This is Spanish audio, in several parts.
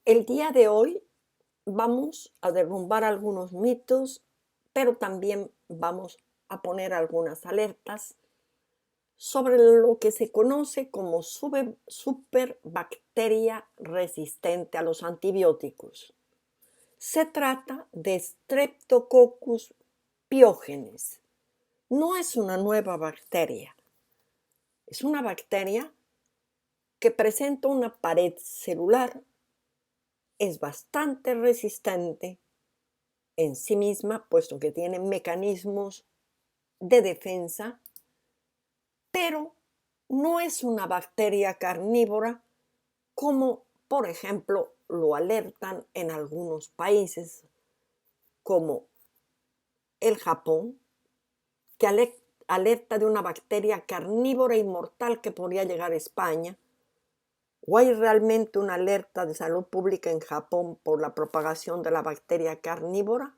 El día de hoy vamos a derrumbar algunos mitos, pero también vamos a poner algunas alertas sobre lo que se conoce como superbacteria resistente a los antibióticos. Se trata de Streptococcus pyogenes. No es una nueva bacteria, es una bacteria que presenta una pared celular, es bastante resistente en sí misma, puesto que tiene mecanismos de defensa, pero no es una bacteria carnívora como, por ejemplo, lo alertan en algunos países, como el Japón, que alerta de una bacteria carnívora y mortal que podría llegar a España. ¿O hay realmente una alerta de salud pública en Japón por la propagación de la bacteria carnívora?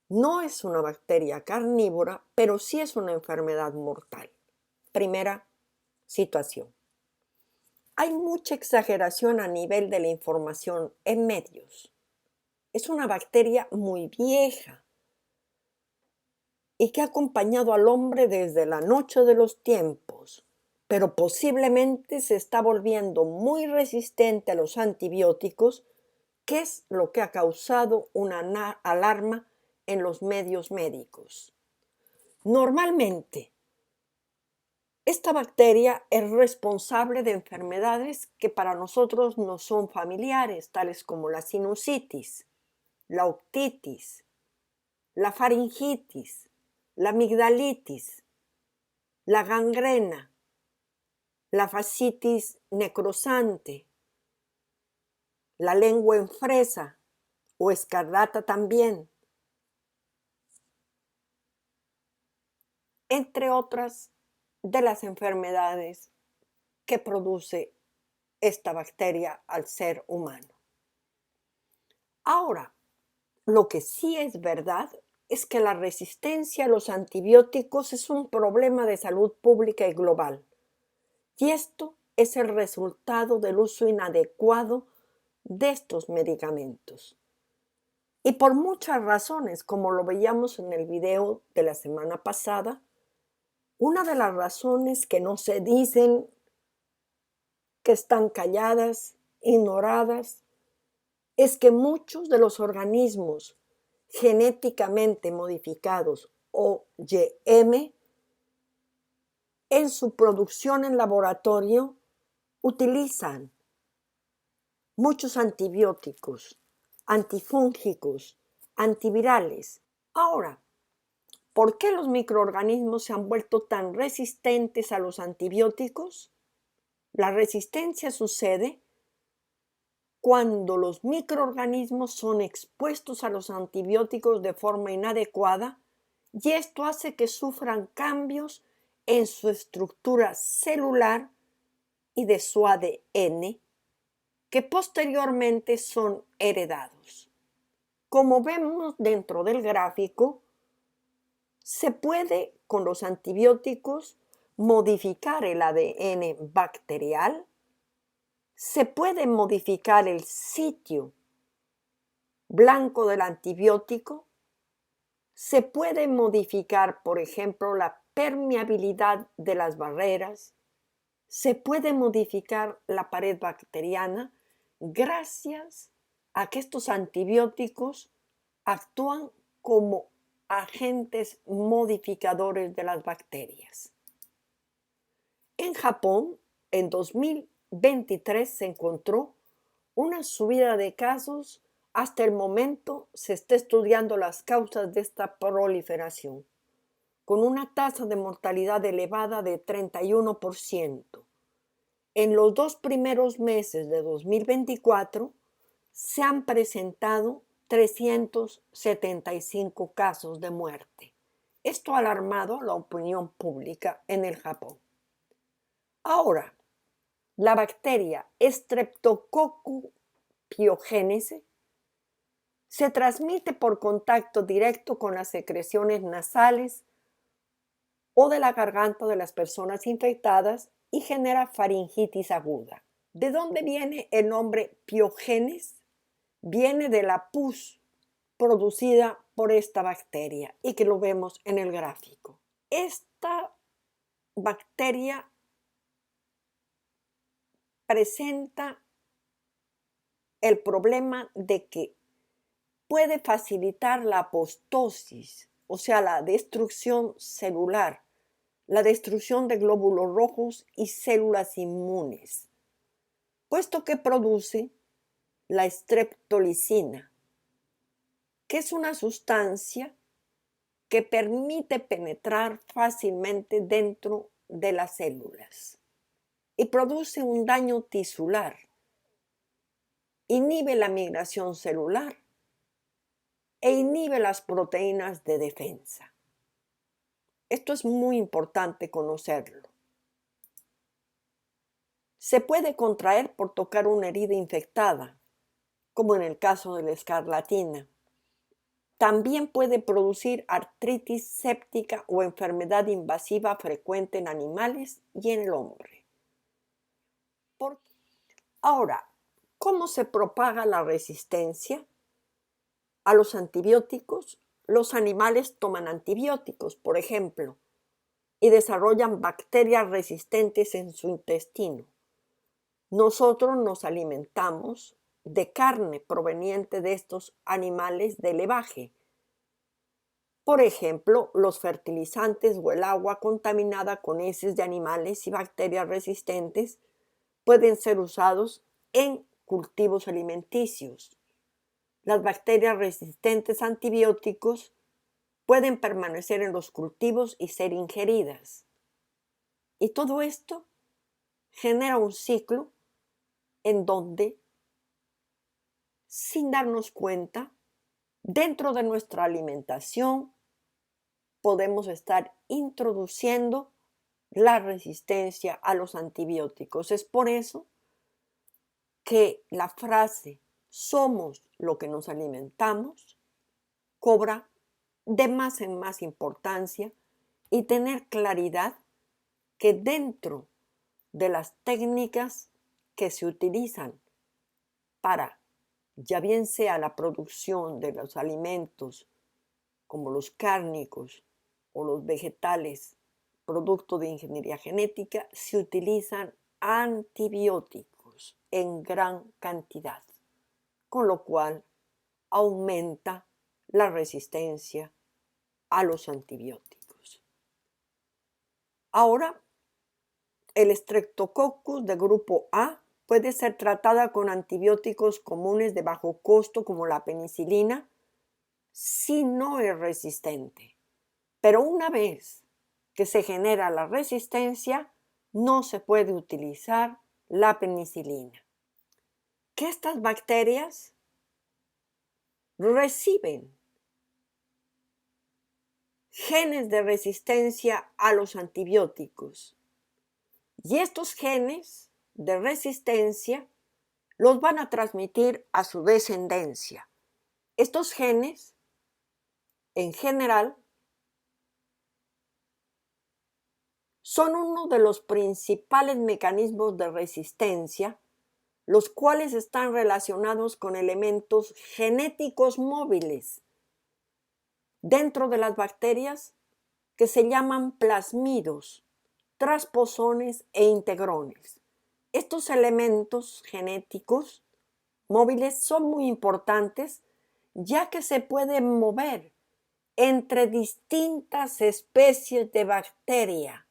No es una bacteria carnívora, pero sí es una enfermedad mortal. Primera situación. Hay mucha exageración a nivel de la información en medios. Es una bacteria muy vieja y que ha acompañado al hombre desde la noche de los tiempos, pero posiblemente se está volviendo muy resistente a los antibióticos, que es lo que ha causado una alarma en los medios médicos. Normalmente, esta bacteria es responsable de enfermedades que para nosotros no son familiares, tales como la sinusitis, la otitis, la faringitis, la amigdalitis, la gangrena, la fascitis necrosante, la lengua en fresa o escarlata también, entre otras de las enfermedades que produce esta bacteria al ser humano. Ahora, lo que sí es verdad es que la resistencia a los antibióticos es un problema de salud pública y global. Y esto es el resultado del uso inadecuado de estos medicamentos. Y por muchas razones, como lo veíamos en el video de la semana pasada, una de las razones que no se dicen, que están calladas, ignoradas, es que muchos de los organismos genéticamente modificados, OGM, en su producción en laboratorio utilizan muchos antibióticos, antifúngicos, antivirales. Ahora, ¿por qué los microorganismos se han vuelto tan resistentes a los antibióticos? La resistencia sucede cuando los microorganismos son expuestos a los antibióticos de forma inadecuada, y esto hace que sufran cambios en su estructura celular y de su ADN, que posteriormente son heredados. Como vemos dentro del gráfico, se puede con los antibióticos modificar el ADN bacterial, se puede modificar el sitio blanco del antibiótico, se puede modificar, por ejemplo, la permeabilidad de las barreras, se puede modificar la pared bacteriana gracias a que estos antibióticos actúan como agentes modificadores de las bacterias. En Japón, en 2023 se encontró una subida de casos. Hasta el momento se está estudiando las causas de esta proliferación, con una tasa de mortalidad elevada de 31%. En los 2 primeros meses de 2024 se han presentado 375 casos de muerte. Esto ha alarmado a la opinión pública en el Japón. Ahora, la bacteria Streptococcus pyogenes se transmite por contacto directo con las secreciones nasales o de la garganta de las personas infectadas y genera faringitis aguda. ¿De dónde viene el nombre Piogenes? Viene de la pus producida por esta bacteria y que lo vemos en el gráfico. Esta bacteria presenta el problema de que puede facilitar la apoptosis, o sea, la destrucción celular, la destrucción de glóbulos rojos y células inmunes, puesto que produce la streptolicina, que es una sustancia que permite penetrar fácilmente dentro de las células y produce un daño tisular, inhibe la migración celular e inhibe las proteínas de defensa. Esto es muy importante conocerlo. Se puede contraer por tocar una herida infectada, como en el caso de la escarlatina. También puede producir artritis séptica o enfermedad invasiva frecuente en animales y en el hombre. Ahora, ¿cómo se propaga la resistencia a los antibióticos? Los animales toman antibióticos, por ejemplo, y desarrollan bacterias resistentes en su intestino. Nosotros nos alimentamos de carne proveniente de estos animales de levaje. Por ejemplo, los fertilizantes o el agua contaminada con heces de animales y bacterias resistentes pueden ser usados en cultivos alimenticios. Las bacterias resistentes a antibióticos pueden permanecer en los cultivos y ser ingeridas. Y todo esto genera un ciclo en donde, sin darnos cuenta, dentro de nuestra alimentación podemos estar introduciendo la resistencia a los antibióticos. Es por eso que la frase "somos lo que nos alimentamos" cobra de más en más importancia, y tener claridad que dentro de las técnicas que se utilizan para, ya bien sea la producción de los alimentos como los cárnicos o los vegetales, producto de ingeniería genética, se utilizan antibióticos en gran cantidad, con lo cual aumenta la resistencia a los antibióticos. Ahora, el Streptococcus de grupo A puede ser tratada con antibióticos comunes de bajo costo como la penicilina si no es resistente. Pero una vez que se genera la resistencia, no se puede utilizar la penicilina. Que estas bacterias reciben genes de resistencia a los antibióticos. Y estos genes de resistencia los van a transmitir a su descendencia. Estos genes, en general, son uno de los principales mecanismos de resistencia, los cuales están relacionados con elementos genéticos móviles dentro de las bacterias que se llaman plasmidos, transposones e integrones. Estos elementos genéticos móviles son muy importantes, ya que se pueden mover entre distintas especies de bacteria.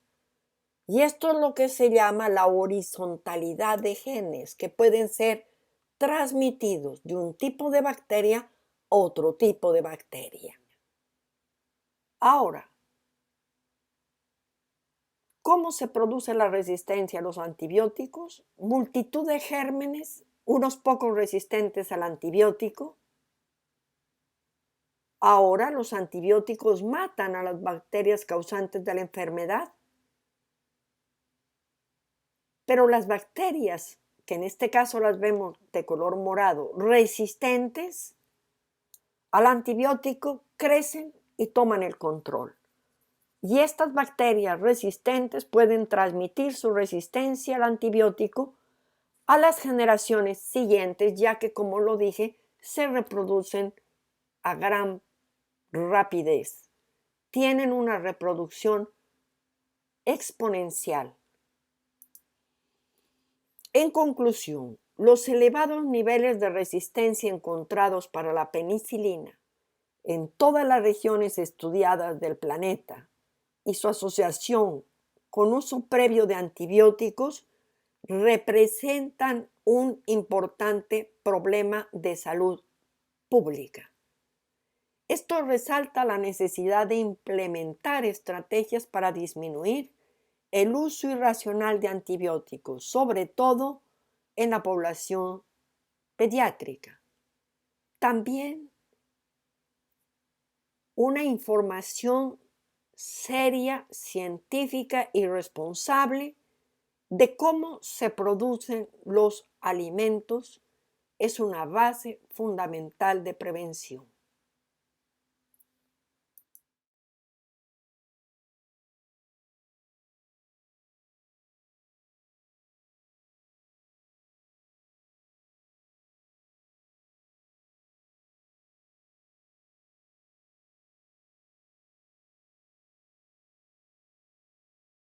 Y esto es lo que se llama la horizontalidad de genes, que pueden ser transmitidos de un tipo de bacteria a otro tipo de bacteria. Ahora, ¿cómo se produce la resistencia a los antibióticos? Multitud de gérmenes, unos pocos resistentes al antibiótico. Ahora los antibióticos matan a las bacterias causantes de la enfermedad. Pero las bacterias, que en este caso las vemos de color morado, resistentes al antibiótico, crecen y toman el control. Y estas bacterias resistentes pueden transmitir su resistencia al antibiótico a las generaciones siguientes, ya que, como lo dije, se reproducen a gran rapidez. Tienen una reproducción exponencial. En conclusión, los elevados niveles de resistencia encontrados para la penicilina en todas las regiones estudiadas del planeta y su asociación con uso previo de antibióticos representan un importante problema de salud pública. Esto resalta la necesidad de implementar estrategias para disminuir el uso irracional de antibióticos, sobre todo en la población pediátrica. También una información seria, científica y responsable de cómo se producen los alimentos es una base fundamental de prevención.